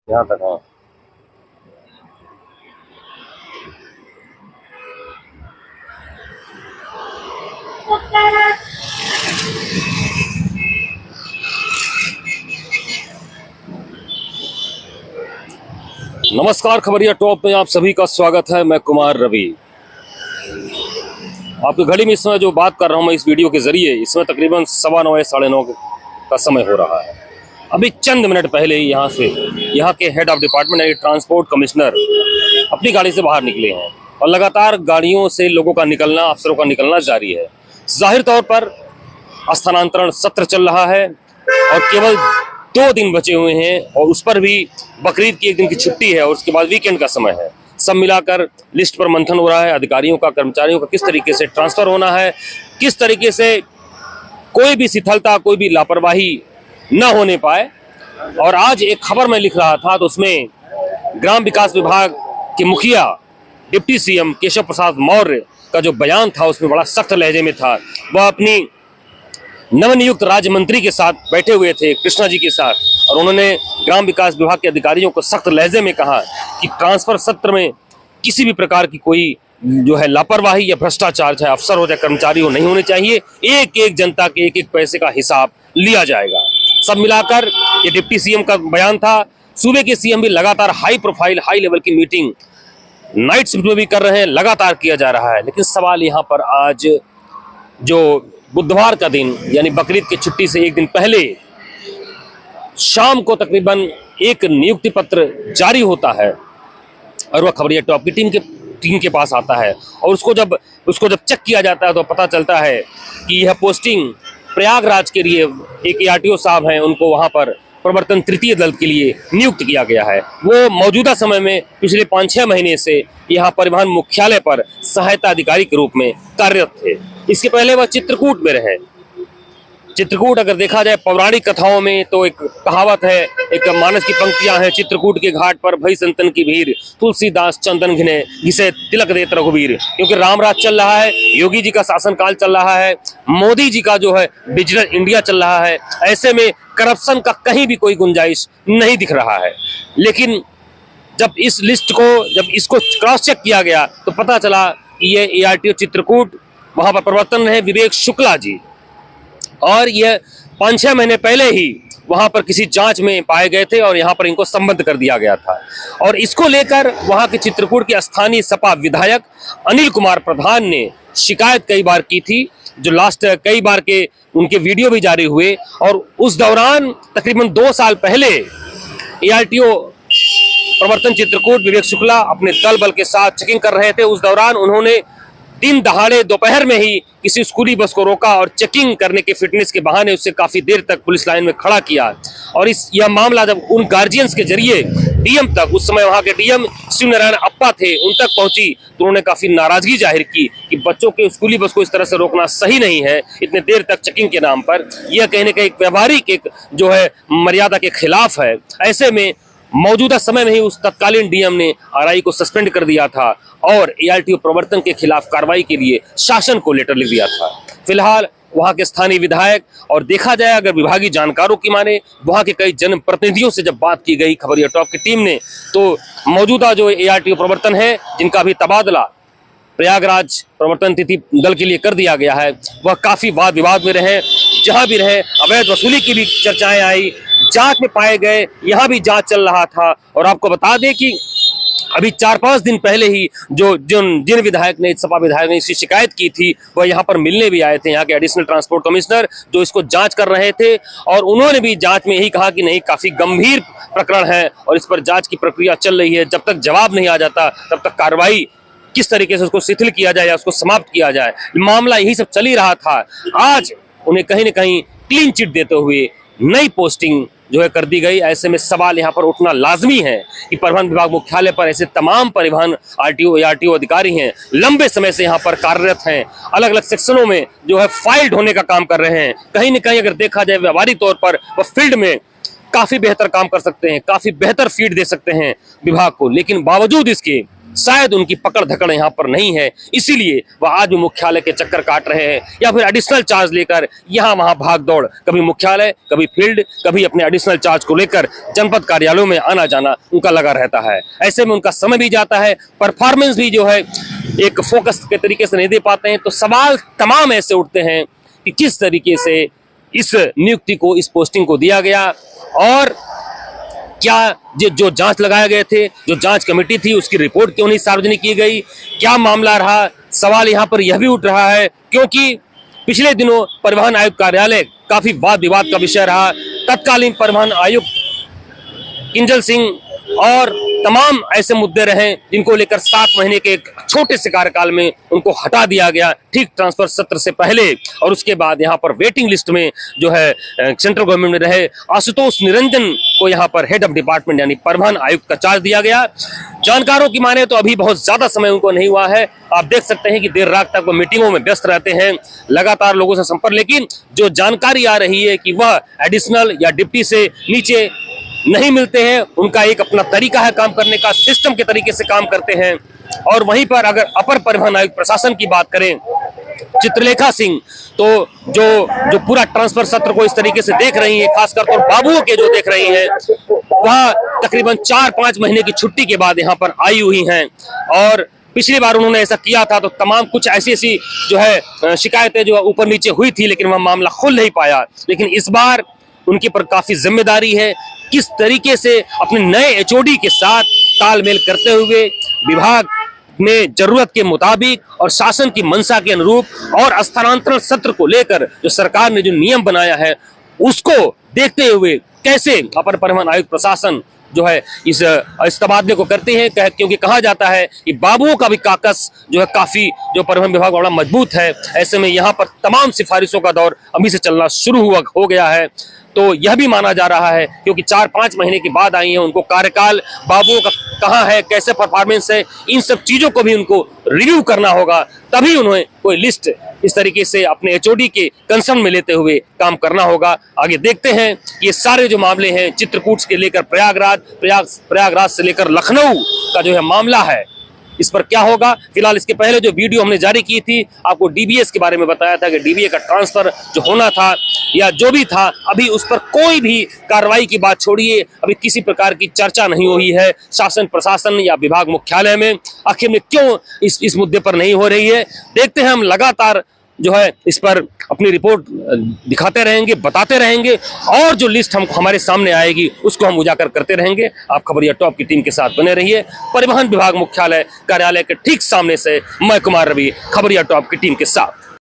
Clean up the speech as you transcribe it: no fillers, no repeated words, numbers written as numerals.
यहाँ तक। हाँ, नमस्कार, खबरिया टॉप में आप सभी का स्वागत है। मैं कुमार रवि आपकी घड़ी में इस समय जो बात कर रहा हूं मैं इस वीडियो के जरिए, इसमें तकरीबन 9:15 साढ़े 9 का समय हो रहा है। अभी चंद मिनट पहले ही यहाँ के हेड ऑफ डिपार्टमेंट यानी ट्रांसपोर्ट कमिश्नर अपनी गाड़ी से बाहर निकले हैं और लगातार गाड़ियों से लोगों का निकलना, अफसरों का निकलना जारी है। जाहिर तौर पर स्थानांतरण सत्र चल रहा है और केवल 2 दिन बचे हुए हैं और उस पर भी बकरीद की 1 दिन की छुट्टी है और उसके बाद वीकेंड का समय है। सब मिलाकर लिस्ट पर मंथन हो रहा है। अधिकारियों का, कर्मचारियों का किस तरीके से ट्रांसफर होना है, किस तरीके से कोई भी शिथिलता, कोई भी लापरवाही न होने पाए। और आज एक खबर मैं लिख रहा था तो उसमें ग्राम विकास विभाग के मुखिया डिप्टी सीएम केशव प्रसाद मौर्य का जो बयान था उसमें बड़ा सख्त लहजे में था। वह अपनी नवनियुक्त राज्य मंत्री के साथ बैठे हुए थे, कृष्णा जी के साथ, और उन्होंने ग्राम विकास विभाग के अधिकारियों को सख्त लहजे में कहा कि ट्रांसफर सत्र में किसी भी प्रकार की कोई जो है लापरवाही या भ्रष्टाचार, चाहे अफसर हो चाहे कर्मचारी हो, नहीं होने चाहिए। एक एक जनता के एक एक पैसे का हिसाब लिया जाएगा। सब मिलाकर ये डिप्टी सीएम का बयान था। सूबे के सीएम भी लगातार हाई प्रोफाइल, हाई लेवल की मीटिंग नाइट शिफ्ट में भी कर रहे हैं, लगातार किया जा रहा है। लेकिन सवाल यहाँ पर आज जो बुधवार का दिन यानी बकरीद की छुट्टी से 1 दिन पहले शाम को तकरीबन एक नियुक्ति पत्र जारी होता है और वह खबरिया टॉप की टीम के पास आता है और उसको जब चेक किया जाता है तो पता चलता है कि यह पोस्टिंग प्रयागराज के लिए एक ARTO साहब हैं, उनको वहां पर प्रवर्तन तृतीय दल के लिए नियुक्त किया गया है। वो मौजूदा समय में पिछले 5-6 महीने से यहाँ परिवहन मुख्यालय पर सहायता अधिकारी के रूप में कार्यरत थे। इसके पहले वह चित्रकूट में रहे। चित्रकूट अगर देखा जाए पौराणिक कथाओं में तो एक कहावत है, एक मानस की पंक्तियां हैं, चित्रकूट के घाट पर भई संतन की भीड़, तुलसीदास चंदन घिने जिसे तिलक देत रघुवीर। क्योंकि रामराज चल रहा है, योगी जी का शासनकाल चल रहा है, मोदी जी का जो है डिजिटल इंडिया चल रहा है। ऐसे में करप्शन का कहीं भी कोई गुंजाइश नहीं दिख रहा है। लेकिन जब इस लिस्ट को, जब इसको क्रॉस चेक किया गया तो पता चला कि ये ARTO चित्रकूट, वहां पर प्रवर्तन है विवेक शुक्ला जी, और यह 5-6 महीने पहले ही वहां पर किसी जांच में पाए गए थे और यहां पर इनको संबद्ध कर दिया गया था। और इसको लेकर वहां के चित्रकूट के स्थानीय सपा विधायक अनिल कुमार प्रधान ने शिकायत कई बार की थी, जो लास्ट कई बार के उनके वीडियो भी जारी हुए। और उस दौरान तकरीबन 2 साल पहले ARTO प्रवर्तन चित्रकूट विवेक शुक्ला अपने दल बल के साथ चेकिंग कर रहे थे। उस दौरान उन्होंने दिन दहाड़े दोपहर में ही किसी स्कूली बस को रोका और चेकिंग करने के फिटनेस के बहाने उससे काफी देर तक पुलिस लाइन में खड़ा किया। और यह मामला जब उन गार्जियंस के जरिए डीएम तक, उस समय वहां के डीएम शिव नारायण अप्पा थे, उन तक पहुंची तो उन्होंने काफी नाराजगी जाहिर की कि बच्चों के स्कूली बस को इस तरह से रोकना सही नहीं है, इतने देर तक चेकिंग के नाम पर। यह कहने का एक व्यवहारिक एक जो है मर्यादा के खिलाफ है। ऐसे में मौजूदा समय में ही उस तत्कालीन डीएम ने RI को सस्पेंड कर दिया था और ARTO प्रवर्तन के खिलाफ कार्रवाई के लिए शासन को लेटर लिख दिया था। फिलहाल वहां के स्थानीय विधायक, और देखा जाए अगर विभागीय जानकारों की माने, वहां के कई जनप्रतिनिधियों से जब बात की गई खबरिया टॉप की टीम ने, तो मौजूदा जो ARTO प्रवर्तन है, जिनका भी तबादला प्रयागराज प्रवर्तन तिथि दल के लिए कर दिया गया है, वह काफी वाद विवाद में रहे। जहां भी रहे अवैध वसूली की भी चर्चाएं आई, जांच में पाए गए, यहां भी जांच चल रहा था। और आपको बता दें कि अभी 4-5 दिन पहले ही जिन विधायक ने, सपा विधायक ने इसकी शिकायत की थी, वह यहाँ पर मिलने भी आए थे, यहाँ के एडिशनल ट्रांसपोर्ट कमिश्नर जो इसको जांच कर रहे थे। और उन्होंने भी जांच में यही कहा कि नहीं, काफी गंभीर प्रकरण है और इस पर जांच की प्रक्रिया चल रही है। जब तक जवाब नहीं आ जाता तब तक कार्रवाई किस तरीके से उसको शिथिल किया जाए या उसको समाप्त किया जाए, मामला यही सब चल ही रहा था। आज उन्हें कहीं न कहीं क्लीन चिट देते हुए नई पोस्टिंग जो है कर दी गई। ऐसे में सवाल यहाँ पर उठना लाजमी है कि परिवहन विभाग मुख्यालय पर ऐसे तमाम परिवहन ARTO अधिकारी हैं, लंबे समय से यहाँ पर कार्यरत हैं, अलग अलग सेक्शनों में जो है फाइल ढोने का काम कर रहे हैं। कहीं न कहीं अगर देखा जाए व्यावहारिक तौर पर वह फील्ड में काफी बेहतर काम कर सकते हैं, काफी बेहतर फीड दे सकते हैं विभाग को। लेकिन बावजूद इसके शायद उनकी पकड़ धकड़ यहाँ पर नहीं है, इसीलिए वह आज भी मुख्यालय के चक्कर काट रहे हैं या फिर एडिशनल चार्ज लेकर यहाँ वहाँ भाग दौड़, कभी मुख्यालय, कभी फील्ड, कभी अपने एडिशनल चार्ज को लेकर जनपद कार्यालयों में आना जाना उनका लगा रहता है। ऐसे में उनका समय भी जाता है, परफॉर्मेंस भी जो है एक फोकस के तरीके से नहीं दे पाते हैं। तो सवाल तमाम ऐसे उठते हैं कि किस तरीके से इस नियुक्ति को, इस पोस्टिंग को दिया गया और क्या जो जांच लगाए गए थे, जो जांच कमेटी थी, उसकी रिपोर्ट क्यों नहीं सार्वजनिक की गई, क्या मामला रहा। सवाल यहां पर यह भी उठ रहा है क्योंकि पिछले दिनों परिवहन आयुक्त कार्यालय काफी वाद विवाद का विषय रहा। तत्कालीन परिवहन आयुक्त किंजल सिंह और तमाम ऐसे मुद्दे रहे जिनको लेकर 7 महीने के एक छोटे से कार्यकाल में उनको हटा दिया गया, ठीक ट्रांसफर सत्र से पहले। और उसके बाद यहाँ पर वेटिंग लिस्ट में जो है सेंट्रल गवर्नमेंट में रहे आशुतोष निरंजन को यहाँ पर हेड ऑफ डिपार्टमेंट यानी परिवहन आयुक्त का चार्ज दिया गया। जानकारों की माने तो अभी बहुत ज्यादा समय उनको नहीं हुआ है। आप देख सकते हैं कि देर रात तक वो मीटिंगों में व्यस्त रहते हैं, लगातार लोगों से संपर्क, लेकिन जो जानकारी आ रही है कि वह एडिशनल या डिप्टी से नीचे नहीं मिलते हैं। उनका एक अपना तरीका है काम करने का, सिस्टम के तरीके से काम करते हैं। और वहीं पर अगर अपर परिवहन आयुक्त प्रशासन की बात करें, चित्रलेखा सिंह, तो जो पूरा ट्रांसफर सत्र को इस तरीके से देख रही हैं, खासकर तो बाबुओं के जो देख रही हैं, वह तकरीबन 4-5 महीने की छुट्टी के बाद यहाँ पर आई हुई हैं। और पिछली बार उन्होंने ऐसा किया था तो तमाम कुछ ऐसी जो है शिकायतें जो ऊपर नीचे हुई थी, लेकिन वह मामला खुल नहीं पाया। लेकिन इस बार उनके पर काफी जिम्मेदारी है, किस तरीके से अपने नए एचओडी के साथ तालमेल करते हुए विभाग में जरूरत के मुताबिक और शासन की मंशा के अनुरूप और स्थानांतरण सत्र को लेकर जो सरकार ने जो नियम बनाया है उसको देखते हुए कैसे अपर परिवहन आयुक्त प्रशासन जो है इस तबादले को करते हैं। क्योंकि कहा जाता है कि बाबुओं का भी काकस जो है काफी जो परिवहन विभाग बड़ा मजबूत है। ऐसे में यहाँ पर तमाम सिफारिशों का दौर अभी से चलना शुरू हो गया है। तो यह भी माना जा रहा है क्योंकि 4-5 महीने के बाद आई हैं, उनको कार्यकाल बाबुओं का कहाँ है, कैसे परफॉर्मेंस है, इन सब चीजों को भी उनको रिव्यू करना होगा, तभी उन्हें कोई लिस्ट इस तरीके से अपने एचओडी के कंसर्न में लेते हुए काम करना होगा। आगे देखते हैं ये सारे जो मामले हैं, चित्रकूट से लेकर प्रयागराज से लेकर लखनऊ का जो है मामला है, इस पर क्या होगा। फिलहाल इसके पहले जो वीडियो हमने जारी की थी, आपको डीबीएस के बारे में बताया था कि डीबीए का ट्रांसफर जो होना था या जो भी था, अभी उस पर कोई भी कार्रवाई की बात छोड़िए, अभी किसी प्रकार की चर्चा नहीं हुई है शासन प्रशासन या विभाग मुख्यालय में। आखिर में क्यों इस मुद्दे पर नहीं हो रही है, देखते हैं। हम लगातार जो है इस पर अपनी रिपोर्ट दिखाते रहेंगे, बताते रहेंगे और जो लिस्ट हमारे सामने आएगी उसको हम उजागर करते रहेंगे। आप खबरिया टॉप की टीम के साथ बने रहिए। परिवहन विभाग मुख्यालय कार्यालय के ठीक सामने से मैं कुमार रवि, खबरिया टॉप की टीम के साथ।